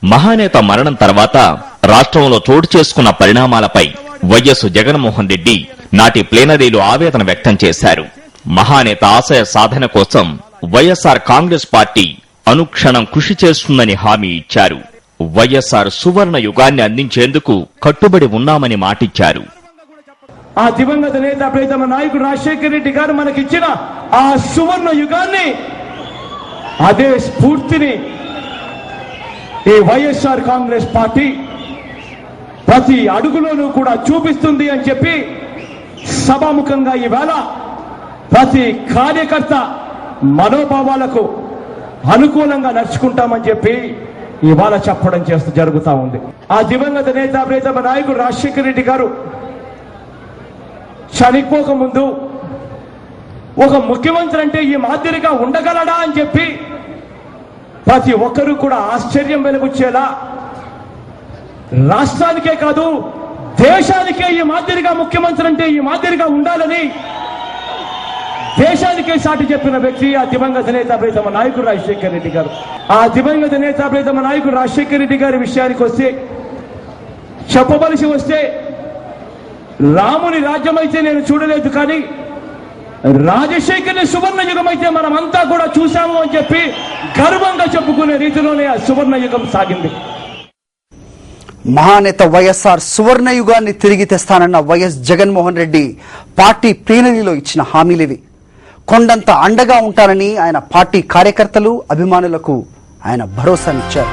మహానేత మరణం తర్వాత రాష్ట్రంలో చోటు చేసుకున్న పరిణామాలపై వైఎస్ జగన్మోహన్ రెడ్డి నాటి ప్లేనరీలో ఆవేదన వ్యక్తం చేశారు. మహానేత ఆశయ సాధన కోసం వైఎస్ఆర్ కాంగ్రెస్ పార్టీ అనుక్షణం కృషి చేస్తుందని హామీ ఇచ్చారు. వైఎస్ఆర్ సువర్ణ యుగాన్ని అందించేందుకు కట్టుబడి ఉన్నామని మాటిచ్చారు. ఆ దివంగత నేత ప్రియతమ నాయకుడు రాజశేఖర రెడ్డి గారు మనకిచ్చిన ఆ సువర్ణ యుగాన్ని, అదే స్ఫూర్తిని ఈ వైఎస్ఆర్ కాంగ్రెస్ పార్టీ ప్రతి అడుగులోనూ కూడా చూపిస్తుంది అని చెప్పి సభాముఖంగా ఈవేళ ప్రతి కార్యకర్త మనోభావాలకు అనుకూలంగా నడుచుకుంటామని చెప్పి ఇవాళ చెప్పడం జరుగుతూ ఉంది. ఆ దివంగత నేత ప్రియతమ నాయకుడు రాజశేఖర రెడ్డి గారు చనిపోకముందు ఒక ముఖ్యమంత్రి అంటే ఈ మాదిరిగా ఉండగలడా అని చెప్పి ప్రతి ఒక్కరూ కూడా ఆశ్చర్యం వెలుగుచ్చేలా, రాష్ట్రానికే కాదు దేశానికే ఈ మాదిరిగా ముఖ్యమంత్రి అంటే ఈ మాదిరిగా ఉండాలని దేశానికే సాటి చెప్పిన వ్యక్తి ఆ దివంగత నేత ప్రియతమ నాయకుడు రాజశేఖర రెడ్డి గారు. ఆ దివంగత నేత ప్రియతమ నాయకుడు రాజశేఖర రెడ్డి గారి విషయానికి వస్తే, చెప్పవలసి వస్తే, రాముని రాజ్యం అయితే నేను చూడలేదు, కానీ రాజశేఖరుని సువర్ణ యుగం అయితే మనమంతా కూడా చూశాము అని చెప్పి గర్వంగా చెప్పుకునే రీతిలోనే ఆ సువర్ణ యుగం సాగింది. మహానేత వైఎస్ఆర్ సువర్ణ యుగాన్ని తిరిగి తెస్తానన్న వైఎస్ జగన్మోహన్ రెడ్డి పార్టీ ప్లీనరీలో ఇచ్చిన హామీలివి. కొండంత అండగా ఉంటానని ఆయన పార్టీ కార్యకర్తలు, అభిమానులకు ఆయన భరోసానిచ్చారు.